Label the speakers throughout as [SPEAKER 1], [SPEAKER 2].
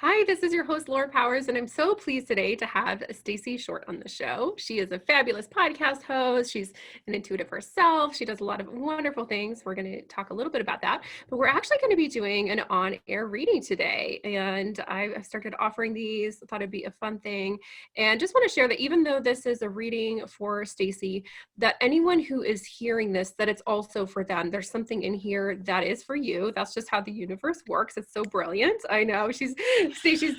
[SPEAKER 1] Hi, this is your host, Laura Powers, and I'm so pleased today to have Stacey Short on the show. She is a fabulous podcast host. She's an intuitive herself. She does a lot of wonderful things. We're going to talk a little bit about that, but we're actually going to be doing an on-air reading today. And I started offering these, thought it'd be a fun thing. And just want to share that even though this is a reading for Stacey, that anyone who is hearing this, that it's also for them. There's something in here that is for you. That's just how the universe works. It's so brilliant. I know She's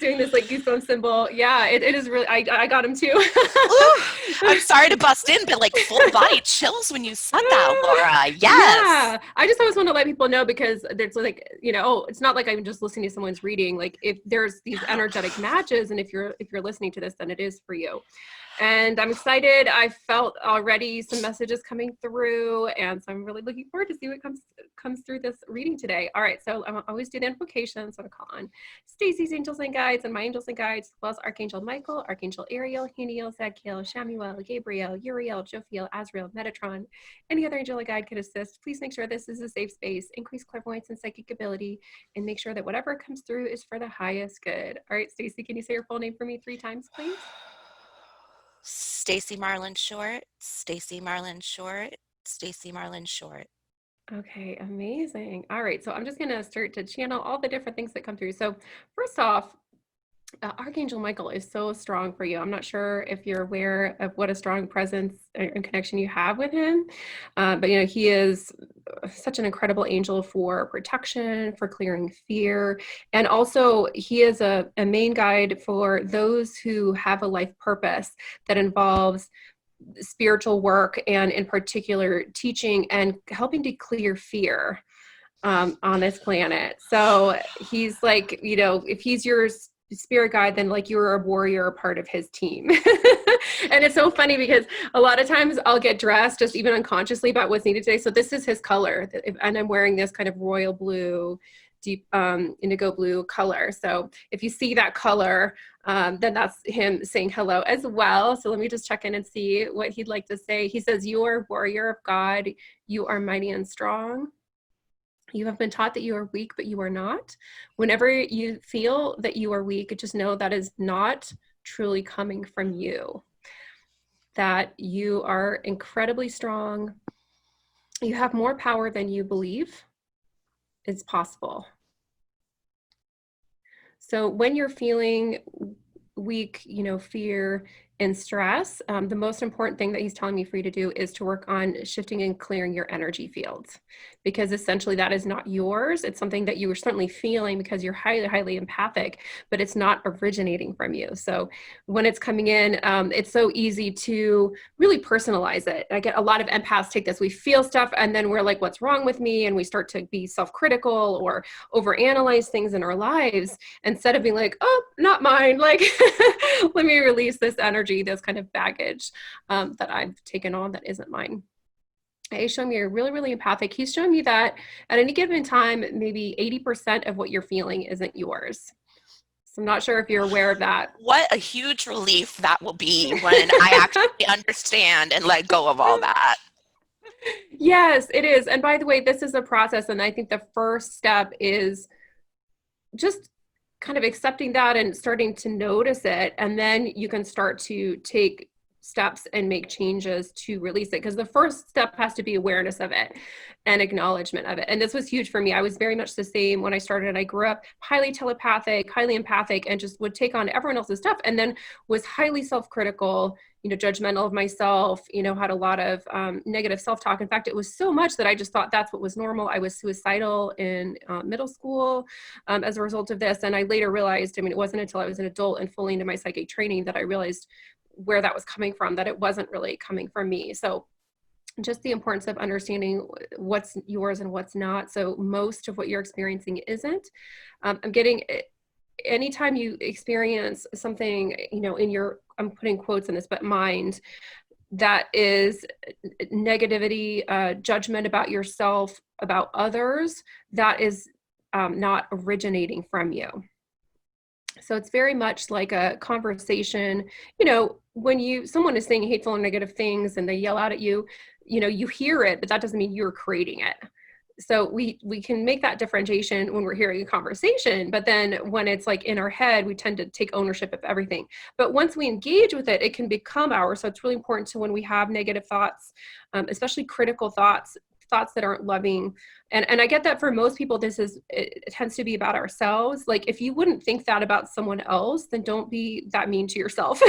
[SPEAKER 1] doing this like goosebump symbol. Yeah, it is really, I got him too.
[SPEAKER 2] Ooh, I'm sorry to bust in, but like full body chills when you said that, Laura. Yes.
[SPEAKER 1] Yeah, I just always want to let people know because there's like, it's not like I'm just listening to someone's reading. Like if there's these energetic matches, and if you're listening to this, then it is for you. And I'm excited. I felt already some messages coming through, and so I'm really looking forward to see what comes through this reading today. All right, so I always do the invocation, so I'm gonna call on Stacey's angels and guides and my angels and guides, as well as Archangel Michael, Archangel Ariel, Haniel, Zadkiel, Shamuel, Gabriel, Uriel, Jophiel, Azrael, Metatron. Any other angel or guide could assist. Please make sure this is a safe space, increase clairvoyance and psychic ability, and make sure that whatever comes through is for the highest good. All right, Stacey, can you say your full name for me 3 times, please?
[SPEAKER 2] Stacey Marlin Short, Stacey Marlin Short, Stacey Marlin Short.
[SPEAKER 1] Okay, amazing. All right, so I'm just going to start to channel all the different things that come through. So first off, Archangel Michael is so strong for you. I'm not sure if you're aware of what a strong presence and connection you have with him, but he is such an incredible angel for protection, for clearing fear, and also he is a main guide for those who have a life purpose that involves spiritual work, and in particular teaching and helping to clear fear on this planet. So he's like, if he's your spirit guide, then like you're a warrior, a part of his team. And it's so funny because a lot of times I'll get dressed just even unconsciously about what's needed today. So this is his color, and I'm wearing this kind of royal blue, deep indigo blue color. So if you see that color, then that's him saying hello as well. So let me just check in and see what he'd like to say. He says, "You are a warrior of God. You are mighty and strong. You have been taught that you are weak, but you are not. Whenever you feel that you are weak, just know that is not truly coming from you. That you are incredibly strong. You have more power than you believe is possible. So when you're feeling weak, fear and stress, the most important thing that he's telling me for you to do is to work on shifting and clearing your energy fields, because essentially that is not yours. It's something that you are certainly feeling because you're highly, highly empathic, but it's not originating from you. So when it's coming in, it's so easy to really personalize it. I get a lot of empaths take this. We feel stuff and then we're like, what's wrong with me? And we start to be self-critical or overanalyze things in our lives instead of being like, oh, not mine. Like, let me release this energy, this kind of baggage that I've taken on that isn't mine. He's showing me you're really, really empathic. He's showing me that at any given time, maybe 80% of what you're feeling isn't yours. So I'm not sure if you're aware of that.
[SPEAKER 2] What a huge relief that will be when I actually understand and let go of all that.
[SPEAKER 1] Yes, it is. And by the way, this is a process. And I think the first step is just kind of accepting that and starting to notice it. And then you can start to take steps and make changes to release it. Because the first step has to be awareness of it and acknowledgement of it. And this was huge for me. I was very much the same when I started. I grew up highly telepathic, highly empathic, and just would take on everyone else's stuff. And then was highly self-critical, judgmental of myself, had a lot of negative self-talk. In fact, it was so much that I just thought that's what was normal. I was suicidal in middle school as a result of this. And I later realized, it wasn't until I was an adult and fully into my psychic training that I realized where that was coming from, that it wasn't really coming from me. So just the importance of understanding what's yours and what's not. So most of what you're experiencing isn't. I'm getting, anytime you experience something, in your, I'm putting quotes in this, but mind, that is negativity, judgment about yourself, about others, that is not originating from you. So it's very much like a conversation, when someone is saying hateful and negative things and they yell out at you, you hear it, but that doesn't mean you're creating it. So we can make that differentiation when we're hearing a conversation, but then when it's like in our head, we tend to take ownership of everything. But once we engage with it, it can become ours. So it's really important to, when we have negative thoughts, especially critical thoughts, thoughts that aren't loving. And I get that for most people, it tends to be about ourselves. Like, if you wouldn't think that about someone else, then don't be that mean to yourself.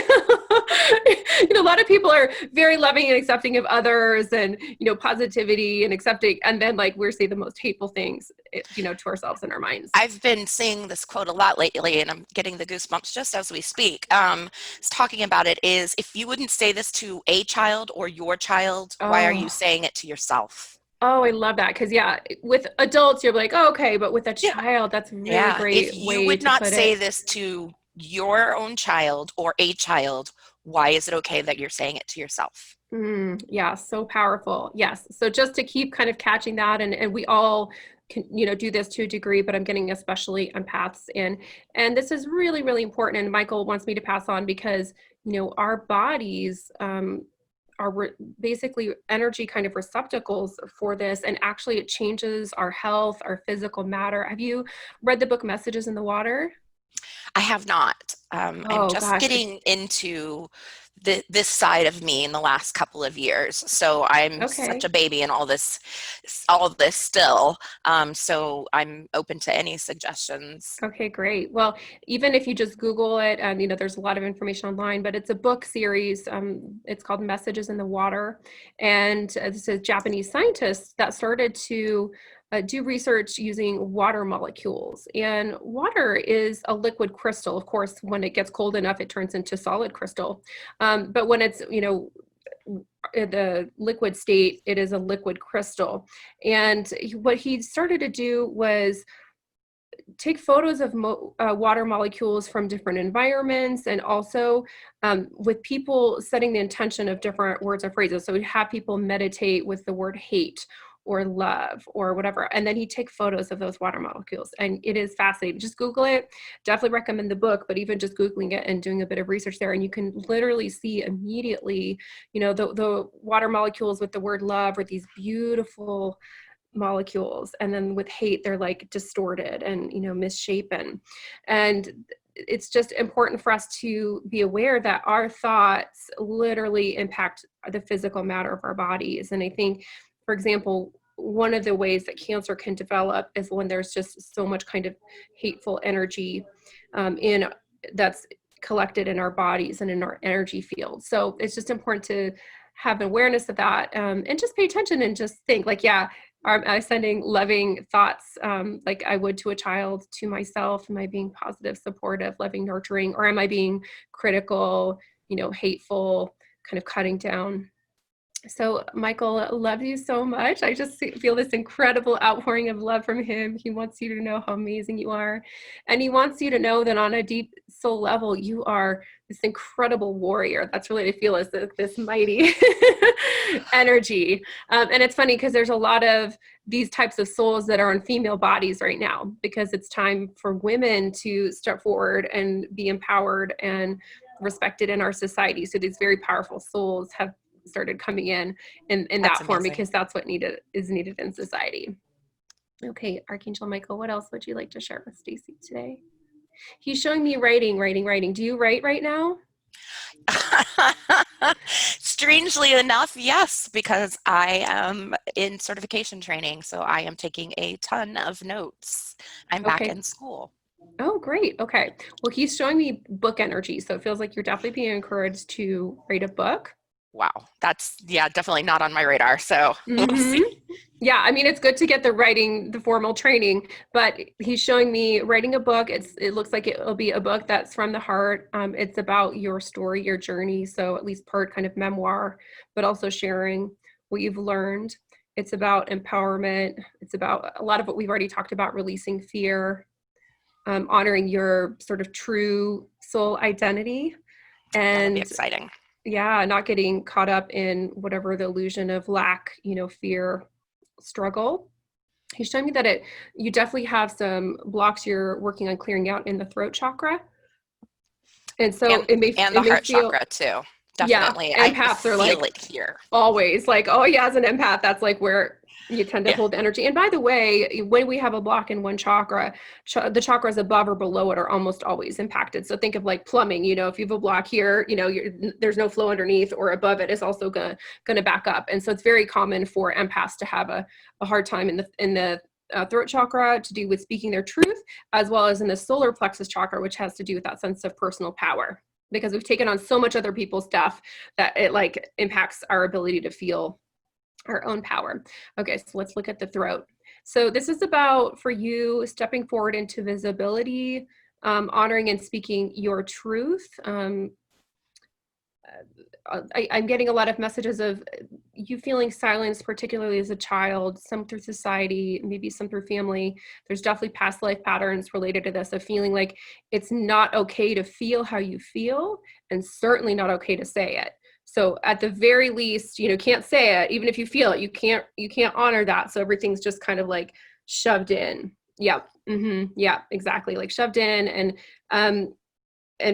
[SPEAKER 1] A lot of people are very loving and accepting of others, and, positivity and accepting. And then, like, we're saying the most hateful things, to ourselves in our minds.
[SPEAKER 2] I've been seeing this quote a lot lately, and I'm getting the goosebumps just as we speak. It's talking about it is, if you wouldn't say this to a child or your child, why are you
[SPEAKER 1] Oh.
[SPEAKER 2] saying it to yourself?
[SPEAKER 1] Oh, I love that. Because, yeah, with adults, you're like, oh, okay. But with a
[SPEAKER 2] Yeah.
[SPEAKER 1] child, that's a really
[SPEAKER 2] Yeah. If
[SPEAKER 1] great
[SPEAKER 2] you
[SPEAKER 1] way
[SPEAKER 2] would
[SPEAKER 1] to
[SPEAKER 2] not
[SPEAKER 1] put
[SPEAKER 2] say
[SPEAKER 1] it.
[SPEAKER 2] this to your own child or a child, why is it okay that you're saying it to yourself?
[SPEAKER 1] Yeah, so powerful. Yes. So just to keep kind of catching that, and we all can, do this to a degree, but I'm getting especially empaths in. And this is really, really important. And Michael wants me to pass on because, our bodies, basically energy kind of receptacles for this. And actually it changes our health, our physical matter. Have you read the book Messages in the Water?
[SPEAKER 2] I have not. I'm
[SPEAKER 1] Oh
[SPEAKER 2] just
[SPEAKER 1] gosh, it's
[SPEAKER 2] getting into this side of me in the last couple of years. So I'm such
[SPEAKER 1] okay.
[SPEAKER 2] a baby in all this still. So I'm open to any suggestions.
[SPEAKER 1] Okay, great. Well, even if you just Google it, there's a lot of information online, but it's a book series. It's called Messages in the Water. And this is Japanese scientists that started to do research using water molecules. And water is a liquid crystal. Of course, when it gets cold enough, it turns into solid crystal. But when it's, in the liquid state, it is a liquid crystal. And what he started to do was take photos of water molecules from different environments, and also with people setting the intention of different words or phrases. So we have people meditate with the word hate or love or whatever, and then he'd take photos of those water molecules, and it is fascinating. Just Google it. Definitely recommend the book, but even just Googling it and doing a bit of research there, and you can literally see immediately, the water molecules with the word love are these beautiful molecules, and then with hate they're like distorted and misshapen. And it's just important for us to be aware that our thoughts literally impact the physical matter of our bodies. And I think, for example, one of the ways that cancer can develop is when there's just so much kind of hateful energy in that's collected in our bodies and in our energy field. So it's just important to have awareness of that, and just pay attention and just think, like, yeah, am I sending loving thoughts, like I would to a child, to myself? Am I being positive, supportive, loving, nurturing, or am I being critical, hateful, kind of cutting down? So, Michael, love you so much. I just feel this incredible outpouring of love from him. He wants you to know how amazing you are. And he wants you to know that on a deep soul level, you are this incredible warrior. That's really to feel as this mighty energy. And it's funny because there's a lot of these types of souls that are in female bodies right now, because it's time for women to step forward and be empowered and respected in our society. So these very powerful souls have started coming in
[SPEAKER 2] That's
[SPEAKER 1] that form,
[SPEAKER 2] amazing.
[SPEAKER 1] because that's what is needed in society. Okay, Archangel Michael, what else would you like to share with Stacey today? He's showing me writing. Do you write right now?
[SPEAKER 2] Strangely enough, yes, because I am in certification training, so I am taking a ton of notes. I'm back
[SPEAKER 1] Okay.
[SPEAKER 2] in school.
[SPEAKER 1] Oh, great. Okay. Well, he's showing me book energy. So it feels like you're definitely being encouraged to write a book.
[SPEAKER 2] Wow, that's, yeah, definitely not on my radar, so we'll
[SPEAKER 1] Mm-hmm.
[SPEAKER 2] see.
[SPEAKER 1] Yeah, I mean, it's good to get the formal training, but he's showing me writing a book. It looks like it'll be a book that's from the heart. It's about your story, your journey. So at least part kind of memoir, but also sharing what you've learned. It's about empowerment. It's about a lot of what we've already talked about: releasing fear, honoring your sort of true soul identity,
[SPEAKER 2] That'll be
[SPEAKER 1] and
[SPEAKER 2] exciting.
[SPEAKER 1] yeah, not getting caught up in whatever the illusion of lack, fear, struggle. He's showing me that you definitely have some blocks you're working on clearing out in the throat chakra. And so
[SPEAKER 2] And and the
[SPEAKER 1] it may
[SPEAKER 2] heart
[SPEAKER 1] feel,
[SPEAKER 2] chakra too.
[SPEAKER 1] yeah,
[SPEAKER 2] Definitely. I
[SPEAKER 1] empaths are
[SPEAKER 2] feel
[SPEAKER 1] like
[SPEAKER 2] it here.
[SPEAKER 1] always like, oh yeah, as an empath, that's like where You tend to
[SPEAKER 2] Yeah.
[SPEAKER 1] hold the energy. And by the way, when we have a block in one chakra, the chakras above or below it are almost always impacted. So think of like plumbing, if you have a block here, there's no flow underneath, or above it is also gonna back up. And so it's very common for empaths to have a hard time in the throat chakra, to do with speaking their truth, as well as in the solar plexus chakra, which has to do with that sense of personal power, because we've taken on so much other people's stuff that it like impacts our ability to feel our own power. Okay, so let's look at the throat. So this is about, for you, stepping forward into visibility, honoring and speaking your truth. I'm getting a lot of messages of you feeling silenced, particularly as a child, some through society, maybe some through family. There's definitely past life patterns related to this, of feeling like it's not okay to feel how you feel, and certainly not okay to say it. So at the very least, can't say it. Even if you feel it, you can't honor that. So everything's just kind of like shoved in. Yep. Yeah, exactly. Like shoved in. And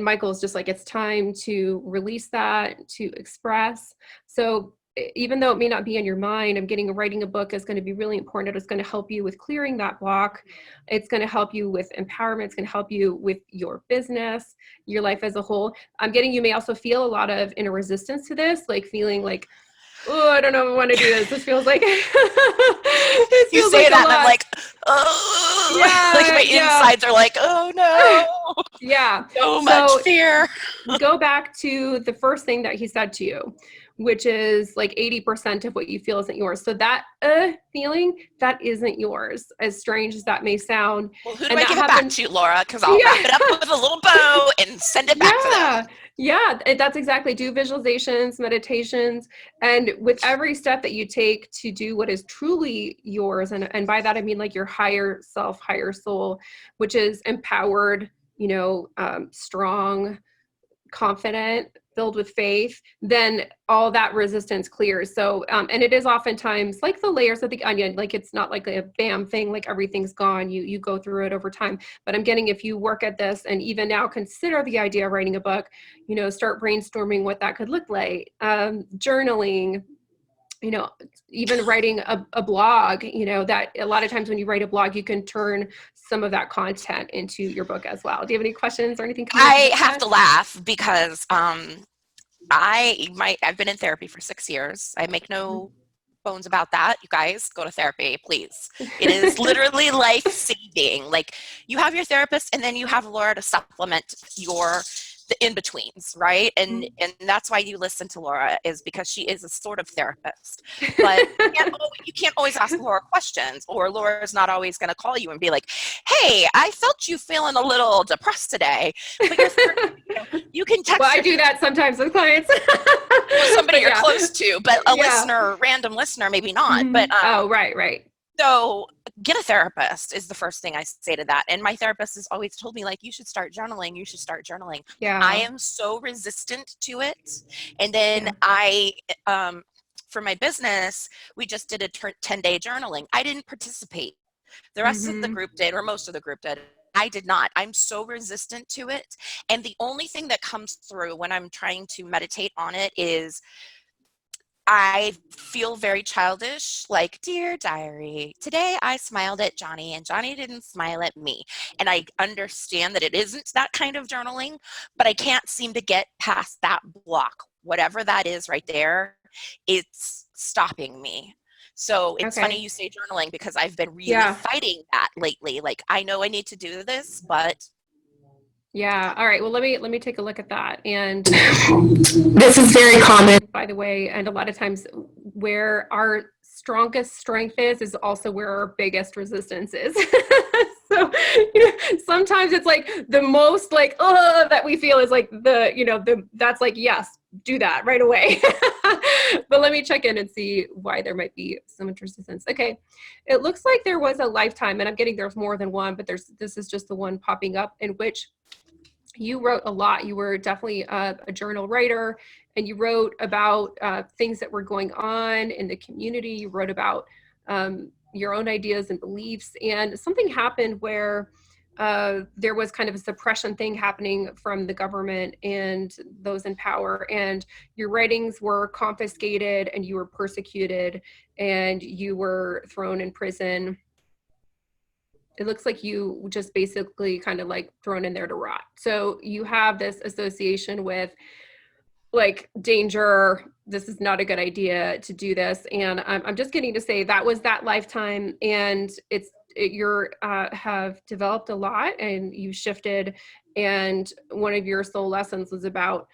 [SPEAKER 1] Michael's just like, it's time to release that, to express. So even though it may not be in your mind, I'm getting writing a book is going to be really important. It's going to help you with clearing that block. It's going to help you with empowerment. It's going to help you with your business, your life as a whole. I'm getting, you may also feel a lot of inner resistance to this, like feeling like, oh, I don't know if I want to do this. This feels like this
[SPEAKER 2] You
[SPEAKER 1] feels
[SPEAKER 2] say
[SPEAKER 1] like a
[SPEAKER 2] that and I'm
[SPEAKER 1] lot.
[SPEAKER 2] like, oh, like
[SPEAKER 1] Yeah,
[SPEAKER 2] my
[SPEAKER 1] yeah,
[SPEAKER 2] insides are like, oh no,
[SPEAKER 1] yeah.
[SPEAKER 2] so much
[SPEAKER 1] So
[SPEAKER 2] fear.
[SPEAKER 1] go back to the first thing that he said to you, which is like 80% of what you feel isn't yours. So that feeling, that isn't yours, as strange as that may sound.
[SPEAKER 2] Well, who do
[SPEAKER 1] And
[SPEAKER 2] I
[SPEAKER 1] that
[SPEAKER 2] give it back
[SPEAKER 1] happened.
[SPEAKER 2] to, Laura? Because I'll wrap
[SPEAKER 1] Yeah.
[SPEAKER 2] it up with a little bow and send it back to
[SPEAKER 1] Yeah.
[SPEAKER 2] them.
[SPEAKER 1] Yeah. That's exactly. Do visualizations, meditations. And with every step that you take to do what is truly yours, and by that I mean like your higher self, higher soul, which is empowered, strong, confident, filled with faith, then all that resistance clears. So, and it is oftentimes like the layers of the onion. Like it's not like a bam thing, like everything's gone. You go through it over time. But I'm getting, if you work at this, and even now consider the idea of writing a book, start brainstorming what that could look like, journaling, you know, even writing a blog, that a lot of times when you write a blog, you can turn some of that content into your book as well. Do you have any questions or anything coming up
[SPEAKER 2] I
[SPEAKER 1] about
[SPEAKER 2] have
[SPEAKER 1] that?
[SPEAKER 2] to laugh because I've been in therapy for 6 years. I make no bones about that. You guys go to therapy, please. It is literally life saving. Like you have your therapist and then you have Laura to supplement your the in-betweens, right? And that's why you listen to Laura, is because she is a sort of therapist. But you can't always ask Laura questions, or Laura's not always going to call you and be like, hey, I felt you feeling a little depressed today. But your therapist, you can
[SPEAKER 1] Well,
[SPEAKER 2] text
[SPEAKER 1] I
[SPEAKER 2] your
[SPEAKER 1] do that sometimes with clients.
[SPEAKER 2] well, somebody
[SPEAKER 1] But
[SPEAKER 2] you're
[SPEAKER 1] yeah,
[SPEAKER 2] close to, but a
[SPEAKER 1] yeah.
[SPEAKER 2] listener, random listener, maybe not. But
[SPEAKER 1] Oh, right, right.
[SPEAKER 2] so get a therapist is the first thing I say to that. And my therapist has always told me, like, you should start journaling. You should start journaling. I
[SPEAKER 1] Yeah,
[SPEAKER 2] am so resistant to it. And then
[SPEAKER 1] yeah.
[SPEAKER 2] for my business, we just did a 10-day journaling. I didn't participate. The rest of the
[SPEAKER 1] Hmm.
[SPEAKER 2] group did, or most of the group did. I did not. I'm so resistant to it. And the only thing that comes through when I'm trying to meditate on it is I feel very childish, like, dear diary, today I smiled at Johnny and Johnny didn't smile at me. And I understand that it isn't that kind of journaling, but I can't seem to get past that block. Whatever that is right there, it's stopping me. So it's funny
[SPEAKER 1] Okay.
[SPEAKER 2] you say journaling, because I've been really
[SPEAKER 1] Yeah,
[SPEAKER 2] fighting that lately. Like, I know I need to do this, but
[SPEAKER 1] yeah. All right. Well, let me take a look at that. And this is very common, by the way. And a lot of times, where our strongest strength is also where our biggest resistance is. So, sometimes it's like the most like, oh, that we feel is like that's like, yes, do that right away. But let me check in and see why there might be so much resistance. Okay. It looks like there was a lifetime, and I'm getting there's more than one, but this is just the one popping up, in which you wrote a lot. You were definitely a journal writer, and you wrote about things that were going on in the community. You wrote about your own ideas and beliefs, and something happened where there was kind of a suppression thing happening from the government and those in power, and your writings were confiscated and you were persecuted and you were thrown in prison. It looks like you just basically kind of like thrown in there to rot. So you have this association with like danger. This is not a good idea to do this. And I'm just getting to say that was that lifetime, and you're have developed a lot and you shifted. And one of your soul lessons was about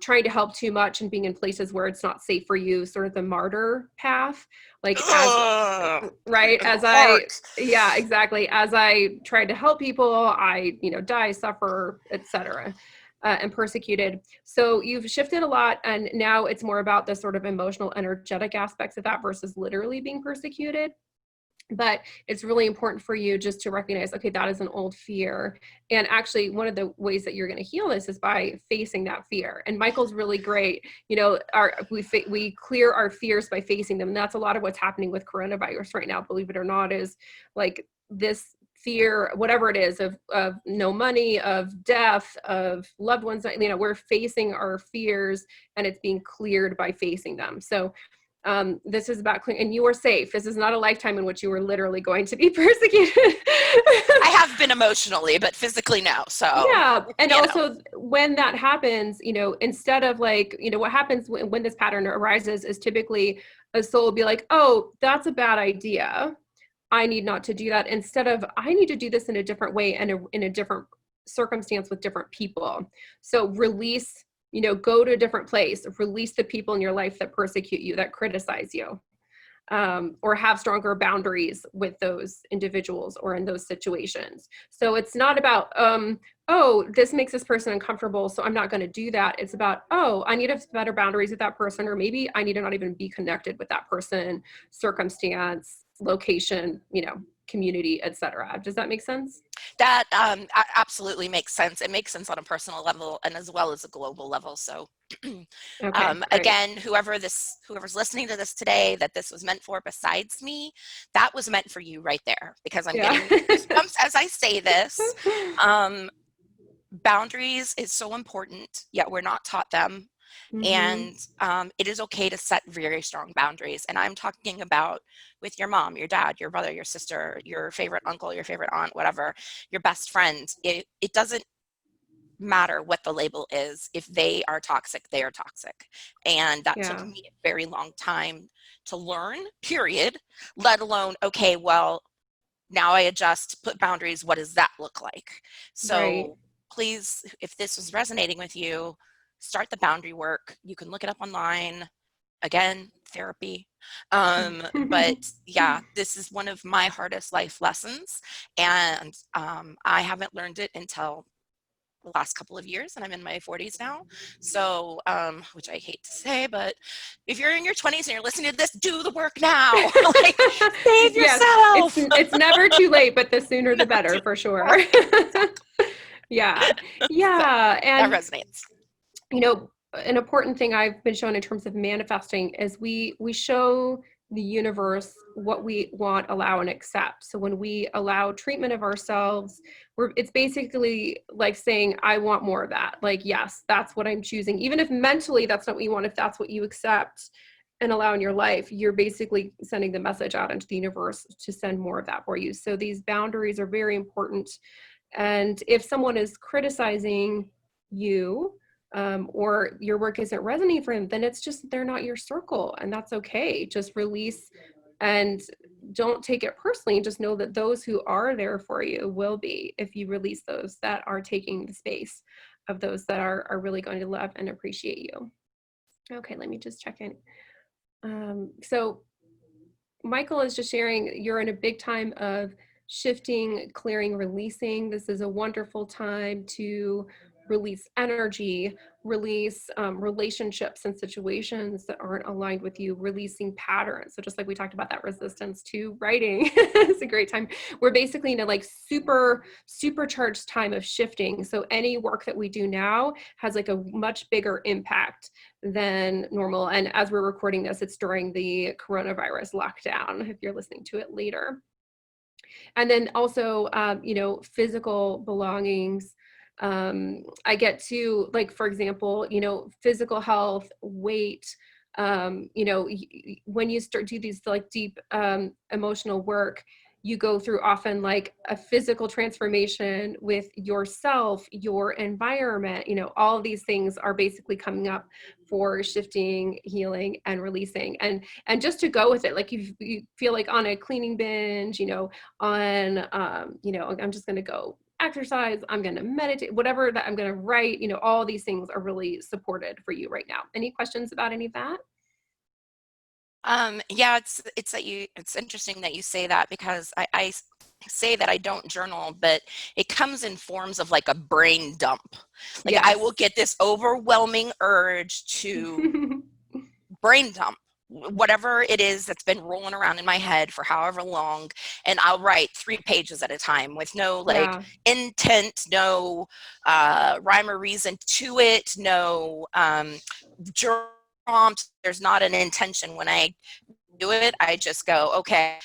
[SPEAKER 1] trying to help too much and being in places where it's not safe for you, sort of the martyr path. Like as
[SPEAKER 2] Ugh,
[SPEAKER 1] right
[SPEAKER 2] in the
[SPEAKER 1] as I
[SPEAKER 2] heart.
[SPEAKER 1] yeah, exactly, as I tried to help people, I die, suffer, etc., and persecuted. So you've shifted a lot, and now it's more about the sort of emotional energetic aspects of that versus literally being persecuted. But it's really important for you just to recognize, okay, that is an old fear. And actually, one of the ways that you're going to heal this is by facing that fear. And Michael's really great. We clear our fears by facing them. And that's a lot of what's happening with coronavirus right now, believe it or not, is like this fear, whatever it is, of no money, of death, of loved ones. We're facing our fears, and it's being cleared by facing them. So this is about clean, and you are safe. This is not a lifetime in which you were literally going to be persecuted.
[SPEAKER 2] I have been emotionally, but physically no. So,
[SPEAKER 1] Yeah. And
[SPEAKER 2] you know.
[SPEAKER 1] also when that happens, instead of like, what happens when this pattern arises is typically a soul will be like, oh, that's a bad idea. I need not to do that. Instead of, I need to do this in a different way and in a different circumstance with different people. So release, go to a different place, release the people in your life that persecute you, that criticize you, or have stronger boundaries with those individuals or in those situations. So it's not about, oh, this makes this person uncomfortable, so I'm not going to do that. It's about, oh, I need to have better boundaries with that person, or maybe I need to not even be connected with that person, circumstance, location, community, etc. Does that make sense?
[SPEAKER 2] That absolutely makes sense. It makes sense on a personal level and as well as a global level. So,
[SPEAKER 1] Okay, great.
[SPEAKER 2] again, whoever's listening to this today, that this was meant for, besides me, that was meant for you right there. Because I'm
[SPEAKER 1] Yeah.
[SPEAKER 2] getting goosebumps as I say this. Boundaries is so important, yet we're not taught them.
[SPEAKER 1] Mm-hmm.
[SPEAKER 2] And it is okay to set very strong boundaries. And I'm talking about with your mom, your dad, your brother, your sister, your favorite uncle, your favorite aunt, whatever, your best friend. It doesn't matter what the label is. If they are toxic, they are toxic. And that took
[SPEAKER 1] Yeah.
[SPEAKER 2] me a very long time to learn, period, let alone, okay, well, now I adjust, put boundaries. What does that look like?
[SPEAKER 1] Right.
[SPEAKER 2] So please, if this was resonating with you, start the boundary work. You can look it up online. Again, therapy. But yeah, this is one of my hardest life lessons. And I haven't learned it until the last couple of years, and I'm in my 40s now. So, which I hate to say, but if you're in your 20s and you're listening to this, do the work now. Like, save
[SPEAKER 1] Yes, it's
[SPEAKER 2] yourself.
[SPEAKER 1] it's never too late, but the sooner the
[SPEAKER 2] Never
[SPEAKER 1] better
[SPEAKER 2] do.
[SPEAKER 1] for sure.
[SPEAKER 2] Right, exactly.
[SPEAKER 1] Yeah.
[SPEAKER 2] So
[SPEAKER 1] Yeah.
[SPEAKER 2] that
[SPEAKER 1] And
[SPEAKER 2] resonates.
[SPEAKER 1] you know, an important thing I've been shown in terms of manifesting is we show the universe what we want, allow, and accept. So when we allow treatment of ourselves, it's basically like saying, I want more of that. Like, yes, that's what I'm choosing. Even if mentally that's not what you want, if that's what you accept and allow in your life, you're basically sending the message out into the universe to send more of that for you. So these boundaries are very important. And if someone is criticizing you, or your work isn't resonating for them, then it's just they're not your circle, and that's okay. Just release and don't take it personally. Just know that those who are there for you will be, if you release those that are taking the space of those that are really going to love and appreciate you. Okay, let me just check in. So Michael is just sharing you're in a big time of shifting, clearing, releasing. This is a wonderful time to release energy, release relationships and situations that aren't aligned with you, releasing patterns. So just like we talked about that resistance to writing, it's a great time. We're basically in a like supercharged time of shifting. So any work that we do now has like a much bigger impact than normal. And as we're recording this, it's during the coronavirus lockdown, if you're listening to it later. And then also, physical belongings. I get to, like, for example, physical health, weight. When you start do these like deep emotional work, you go through often like a physical transformation with yourself, your environment. All of these things are basically coming up for shifting, healing, and releasing. And just to go with it, like you feel like on a cleaning binge, on I'm just going to go exercise, I'm going to meditate, whatever that I'm going to write, all these things are really supported for you right now. Any questions about any of that?
[SPEAKER 2] Yeah, it's interesting that you say that, because I say that I don't journal, but it comes in forms of like a brain dump. Like I will
[SPEAKER 1] Yes.
[SPEAKER 2] get this overwhelming urge to brain dump whatever it is that's been rolling around in my head for however long, and I'll write 3 pages at a time with no like
[SPEAKER 1] Yeah.
[SPEAKER 2] intent, no rhyme or reason to it, no prompt. There's not an intention when I do it. I just go, okay,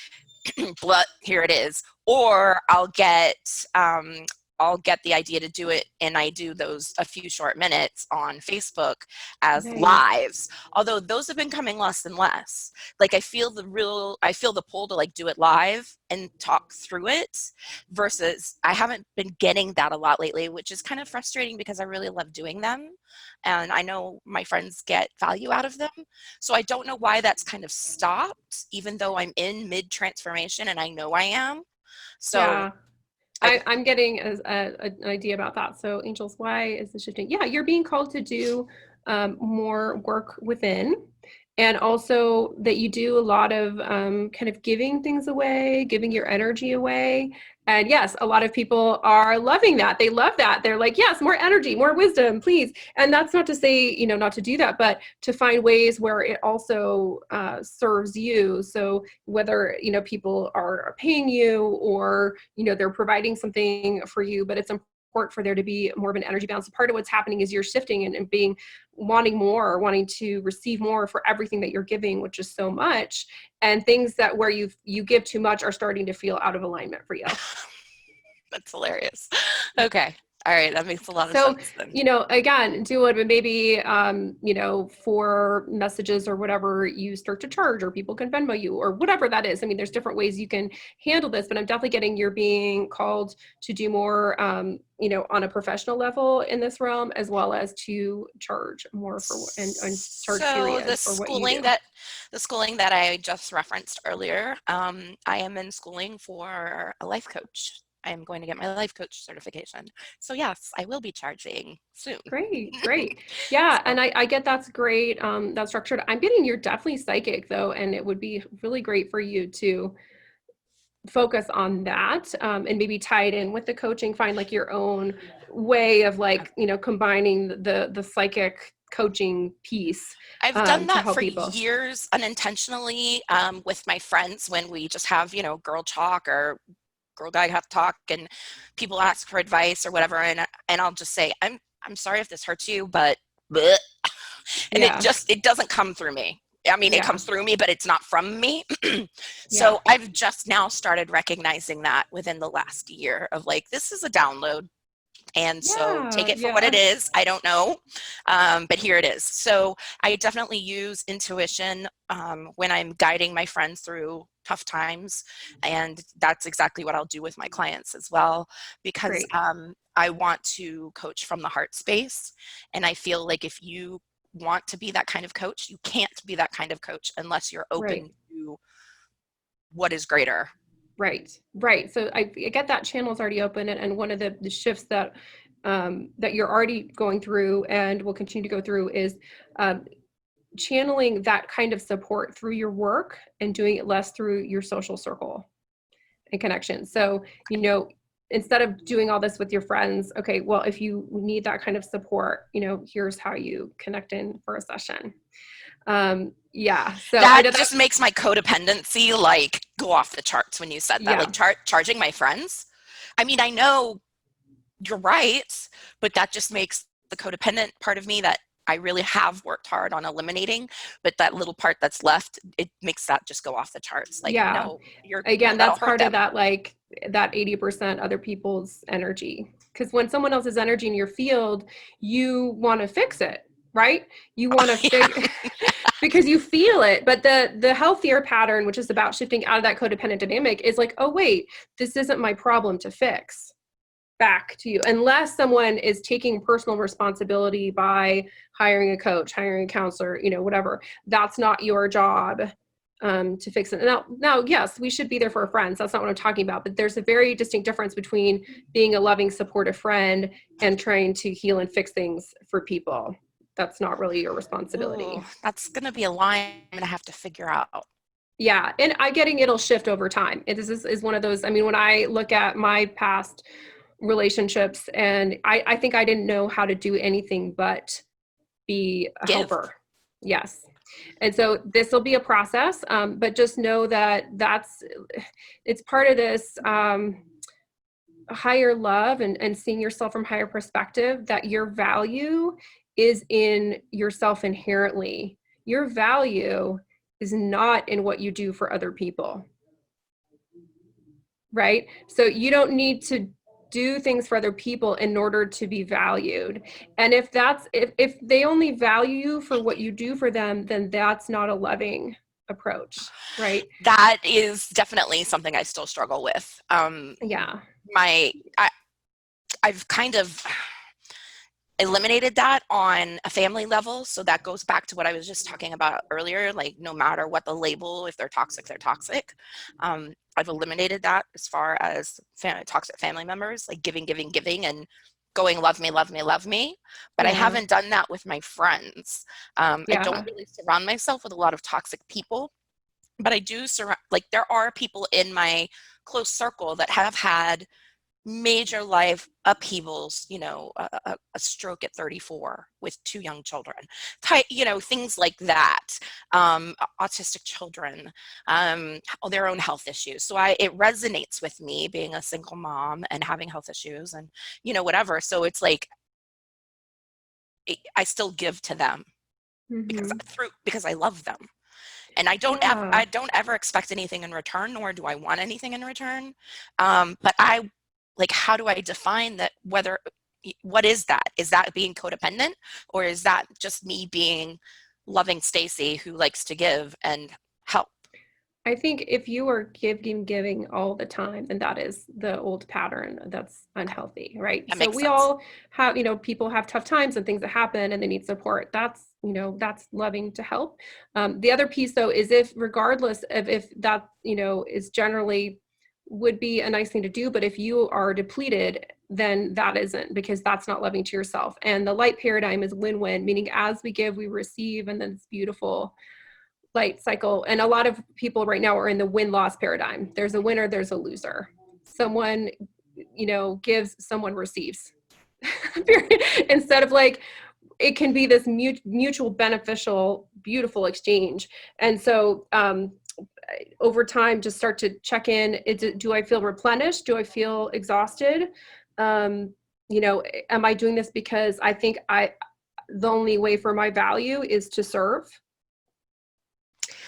[SPEAKER 2] blood, here it is. Or I'll get the idea to do it, and I do those a few short minutes on Facebook as
[SPEAKER 1] Nice.
[SPEAKER 2] lives. Although those have been coming less and less. Like I feel the pull to like do it live and talk through it, versus I haven't been getting that a lot lately, which is kind of frustrating because I really love doing them. And I know my friends get value out of them. So I don't know why that's kind of stopped, even though I'm in mid transformation and I know I am. So
[SPEAKER 1] Yeah.
[SPEAKER 2] I
[SPEAKER 1] I'm getting an idea about that. So, angels, why is the shifting? Yeah, you're being called to do more work within, and also that you do a lot of kind of giving things away, giving your energy away. And yes, a lot of people are loving that. They love that. They're like, yes, more energy, more wisdom, please. And that's not to say, not to do that, but to find ways where it also serves you. So whether, people are paying you, or, they're providing something for you, but it's important for there to be more of an energy balance. Part of what's happening is you're shifting and being wanting more, wanting to receive more for everything that you're giving, which is so much. And things that where you give too much are starting to feel out of alignment for you.
[SPEAKER 2] that's hilarious. Okay. All right, that makes a lot of
[SPEAKER 1] So,
[SPEAKER 2] sense then.
[SPEAKER 1] again, do it, but maybe, for messages or whatever, you start to charge, or people can Venmo you, or whatever that is. I mean, there's different ways you can handle this, but I'm definitely getting you're being called to do more, on a professional level in this realm, as well as to charge more for, and charge
[SPEAKER 2] So
[SPEAKER 1] period for what you do.
[SPEAKER 2] the schooling that I just referenced earlier, I am in schooling for a life coach. I am going to get my life coach certification. So yes, I will be charging soon.
[SPEAKER 1] Great, great. Yeah,
[SPEAKER 2] So
[SPEAKER 1] and I get that's great. That's structured. I'm getting you're definitely psychic though, and it would be really great for you to focus on that, and maybe tie it in with the coaching. Find like your own way of like combining the psychic coaching piece
[SPEAKER 2] I've done
[SPEAKER 1] to
[SPEAKER 2] that
[SPEAKER 1] help
[SPEAKER 2] for
[SPEAKER 1] people.
[SPEAKER 2] years unintentionally, with my friends when we just have, girl talk or girl guy have talk, and people ask for advice or whatever, and I'll just say, I'm sorry if this hurts you, but bleh. And
[SPEAKER 1] Yeah,
[SPEAKER 2] it doesn't come through me. I mean, it
[SPEAKER 1] yeah,
[SPEAKER 2] comes through me, but it's not from me.
[SPEAKER 1] yeah,
[SPEAKER 2] So I've just now started recognizing that within the last year of like, this is a download. And so take
[SPEAKER 1] yeah,
[SPEAKER 2] it for what it
[SPEAKER 1] yeah.
[SPEAKER 2] is. I don't know, but here it is. So I definitely use intuition when I'm guiding my friends through tough times. And that's exactly what I'll do with my clients as well, because
[SPEAKER 1] Great.
[SPEAKER 2] I want to coach from the heart space. And I feel like if you want to be that kind of coach, you can't be that kind of coach unless you're
[SPEAKER 1] Right.
[SPEAKER 2] open to what is greater.
[SPEAKER 1] Right, right. So I get that channel's already open, and one of the shifts that that you're already going through and will continue to go through is um, channeling that kind of support through your work and doing it less through your social circle and connection. So, instead of doing all this with your friends, okay, well, if you need that kind of support, here's how you connect in for a session. Yeah. So I
[SPEAKER 2] That
[SPEAKER 1] know that.
[SPEAKER 2] just makes my codependency like go off the charts when you said that, like
[SPEAKER 1] Yeah.
[SPEAKER 2] charging my friends. I mean, I know you're right, but that just makes the codependent part of me that I really have worked hard on eliminating, but that little part that's left, it makes that just go off the charts. Like,
[SPEAKER 1] Yeah.
[SPEAKER 2] no,
[SPEAKER 1] Again,
[SPEAKER 2] that'll
[SPEAKER 1] that's
[SPEAKER 2] hurt
[SPEAKER 1] part of
[SPEAKER 2] them.
[SPEAKER 1] that, like that 80% other people's energy. Because when someone else's energy in your field, you want to fix it, right? You want to
[SPEAKER 2] Yeah.
[SPEAKER 1] fix because you feel it. But the healthier pattern, which is about shifting out of that codependent dynamic, is like, oh wait, this isn't my problem to fix. Back to you, unless someone is taking personal responsibility by hiring a coach, hiring a counselor, whatever. That's not your job to fix it. Now, yes, we should be there for our friends. That's not what I'm talking about. But there's a very distinct difference between being a loving, supportive friend and trying to heal and fix things for people. That's not really your responsibility.
[SPEAKER 2] Ooh, that's going to be a line I'm going to have to figure out.
[SPEAKER 1] Yeah, and I getting it'll shift over time. It is one of those. I mean, when I look at my past relationships, and I think I didn't know how to do anything but be a
[SPEAKER 2] Give.
[SPEAKER 1] helper. Yes. And so this will be a process, but just know that it's part of this higher love and seeing yourself from higher perspective, that your value is in yourself inherently. Your value is not in what you do for other people. Right? So you don't need to do things for other people in order to be valued. And if they only value you for what you do for them, then that's not a loving approach, right?
[SPEAKER 2] That is definitely something I still struggle with.
[SPEAKER 1] Yeah.
[SPEAKER 2] I've kind of eliminated that on a family level. So that goes back to what I was just talking about earlier. Like, no matter what the label, if they're toxic, they're toxic. I've eliminated that as far as toxic family members, like giving, and going, love me, love me, love me. But I haven't done that with my friends. I don't really surround myself with a lot of toxic people, but I do there are people in my close circle that have had major life upheavals, a stroke at 34 with 2 young children, things like that, autistic children, their own health issues. So it resonates with me being a single mom and having health issues and, whatever. So it's like, I still give to them because I love them. And I don't ever expect anything in return, nor do I want anything in return. But how do I define that? What is that? Is that being codependent, or is that just me being loving Stacey who likes to give and help?
[SPEAKER 1] I think if you are giving all the time, then that is the old pattern that's unhealthy, right?
[SPEAKER 2] That
[SPEAKER 1] So
[SPEAKER 2] makes
[SPEAKER 1] we
[SPEAKER 2] sense.
[SPEAKER 1] all have, people have tough times and things that happen and they need support. That's loving to help. The other piece though is, if regardless of if that, is generally would be a nice thing to do, but if you are depleted, then that isn't, because that's not loving to yourself. And the light paradigm is win-win, meaning as we give, we receive, and then it's beautiful light cycle. And a lot of people right now are in the win-loss paradigm. There's a winner, there's a loser. Someone, gives, someone receives. Instead of like, it can be this mutual beneficial, beautiful exchange. And so over time, just start to check in. Do I feel replenished? Do I feel exhausted? Am I doing this because I think the only way for my value is to serve?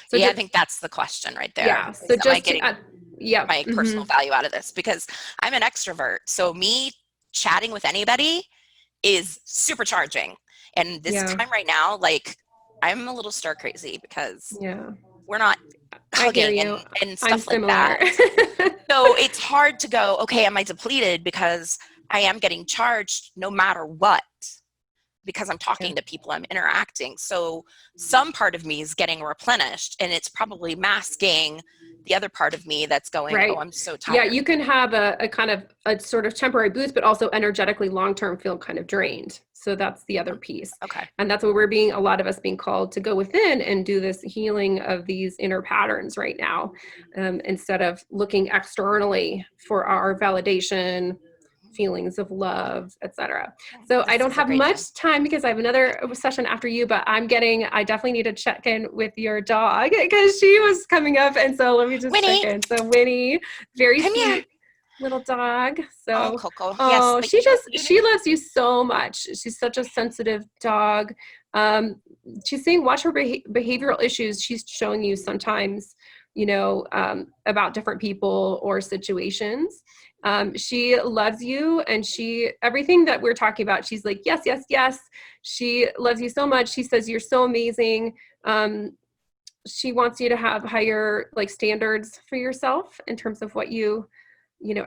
[SPEAKER 2] So I think that's the question right there.
[SPEAKER 1] Yeah. So
[SPEAKER 2] am I getting my
[SPEAKER 1] mm-hmm.
[SPEAKER 2] personal value out of this? Because I'm an extrovert. So me chatting with anybody is supercharging. And this time right now, like, I'm a little stir crazy because we're not hugging and stuff like that. So it's hard to go, okay, am I depleted? Because I am getting charged no matter what, because I'm talking to people, I'm interacting. So some part of me is getting replenished, and it's probably masking the other part of me that's going, oh, I'm so tired.
[SPEAKER 1] Yeah, you can have a kind of a sort of temporary boost, but also energetically long-term feel kind of drained. So that's the other piece.
[SPEAKER 2] Okay.
[SPEAKER 1] And that's what a lot of us being called to go within and do this healing of these inner patterns right now, instead of looking externally for our validation, feelings of love, etc. So I don't have much time because I have another session after you, but I definitely need to check in with your dog because she was coming up. And so let me just check in. So Winnie, very sweet little dog. So,
[SPEAKER 2] Coco.
[SPEAKER 1] she loves you so much. She's such a sensitive dog. She's saying watch her behavioral issues she's showing you sometimes, about different people or situations. She loves you, and everything that we're talking about, she's like, yes, yes, yes. She loves you so much. She says you're so amazing. She wants you to have higher standards for yourself in terms of what you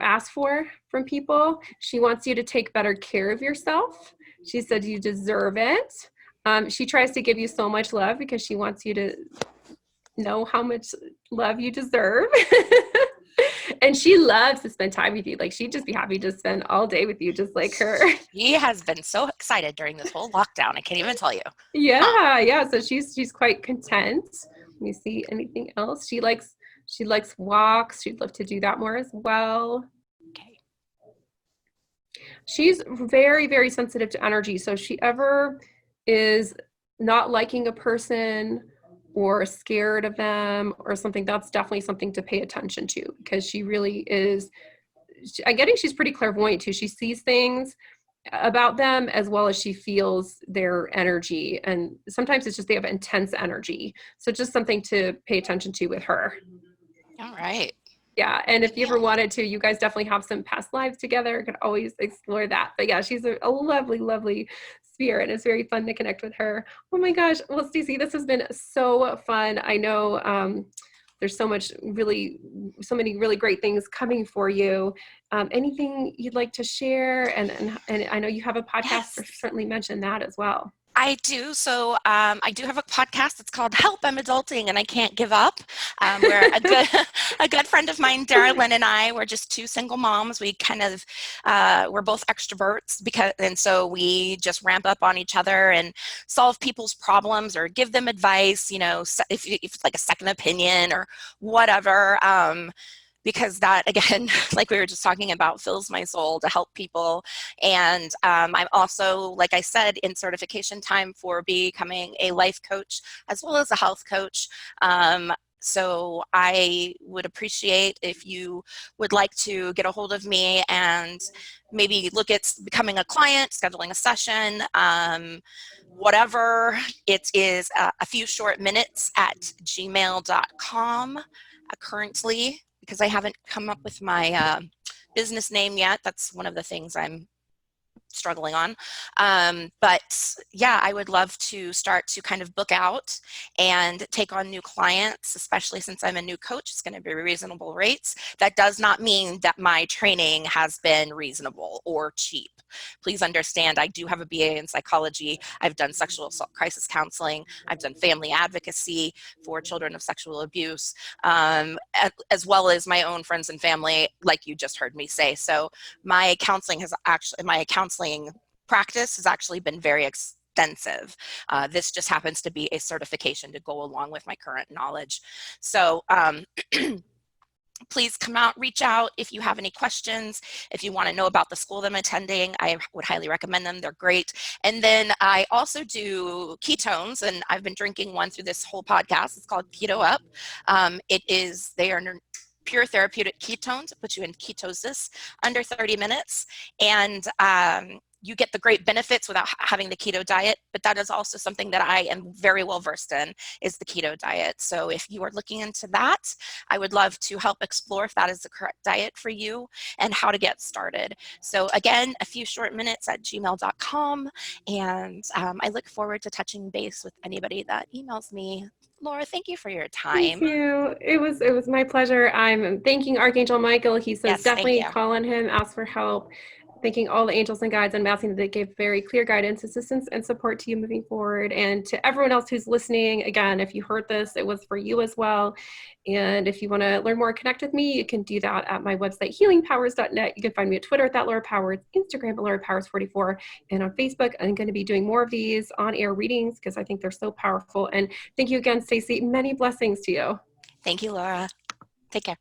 [SPEAKER 1] ask for from people. She wants you to take better care of yourself. She said you deserve it. She tries to give you so much love because she wants you to know how much love you deserve. And she loves to spend time with you. Like, she'd just be happy to spend all day with you, just like her.
[SPEAKER 2] He has been so excited during this whole lockdown. I can't even tell you.
[SPEAKER 1] Yeah. So she's quite content. Let me see anything else. She likes walks. She'd love to do that more as well.
[SPEAKER 2] Okay.
[SPEAKER 1] She's very, very sensitive to energy. So if she ever is not liking a person or scared of them or something, that's definitely something to pay attention to, because she really is. I'm getting she's pretty clairvoyant too. She sees things about them as well as she feels their energy. And sometimes it's just they have intense energy. So just something to pay attention to with her.
[SPEAKER 2] All right.
[SPEAKER 1] Yeah. And if you ever wanted to, you guys definitely have some past lives together. Could always explore that. But yeah, she's a lovely, lovely spirit. It's very fun to connect with her. Oh my gosh. Well, Stacey, this has been so fun. I know there's so many really great things coming for you. Anything you'd like to share? And I know you have a podcast,
[SPEAKER 2] Yes.
[SPEAKER 1] certainly mention that as well.
[SPEAKER 2] I do. So I do have a podcast. It's called Help, I'm Adulting and I Can't Give Up. We're a good friend of mine, Darylyn, and I, we're just two single moms. We kind of, we're both extroverts and so we just ramp up on each other and solve people's problems or give them advice, if it's like a second opinion or whatever. Because that, again, like we were just talking about, fills my soul to help people. And I'm also, like I said, in certification time for becoming a life coach as well as a health coach. So I would appreciate if you would like to get a hold of me and maybe look at becoming a client, scheduling a session, whatever. It is a few short minutes at gmail.com currently, because I haven't come up with my business name yet. That's one of the things I'm struggling on. But yeah, I would love to start to kind of book out and take on new clients, especially since I'm a new coach. It's going to be reasonable rates. That does not mean that my training has been reasonable or cheap. Please understand, I do have a BA in psychology. I've done sexual assault crisis counseling. I've done family advocacy for children of sexual abuse, as well as my own friends and family, like you just heard me say. So my counseling practice has actually been very extensive. This just happens to be a certification to go along with my current knowledge. So please come out, reach out if you have any questions. If you want to know about the school that I'm attending, I would highly recommend them. They're great. And then I also do ketones, and I've been drinking one through this whole podcast. It's called Keto Up. They are pure therapeutic ketones, put you in ketosis under 30 minutes. And you get the great benefits without having the keto diet, but that is also something that I am very well versed in, is the keto diet. So if you are looking into that, I would love to help explore if that is the correct diet for you and how to get started. So again, a few short minutes at gmail.com. And I look forward to touching base with anybody that emails me. Laura, thank you for your time.
[SPEAKER 1] Thank you. It was my pleasure. I'm thanking Archangel Michael. He says
[SPEAKER 2] Yes,
[SPEAKER 1] definitely call on him, ask for help. Thanking all the angels and guides and masking that they gave very clear guidance, assistance, and support to you moving forward. And to everyone else who's listening, again, if you heard this, it was for you as well. And if you want to learn more, connect with me, you can do that at my website, healingpowers.net. You can find me at Twitter at @LauraPowers, Instagram at LauraPowers44, and on Facebook. I'm going to be doing more of these on-air readings because I think they're so powerful. And thank you again, Stacey. Many blessings to you.
[SPEAKER 2] Thank you, Laura. Take care.